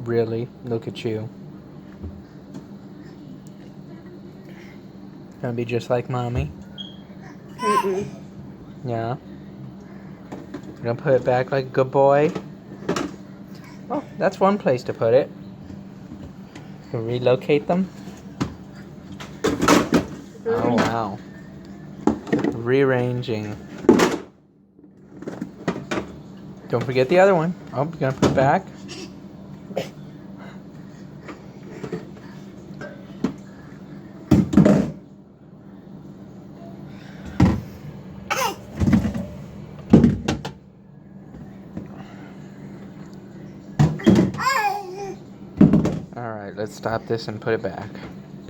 Really? Look at you. Gonna be just like mommy? Mm-mm. Yeah. Gonna put it back like a good boy? Oh, that's one place to put it. Can relocate them? Oh, wow. Rearranging. Don't forget the other one. Oh, you're gonna put it back? Alright, let's stop this and put it back.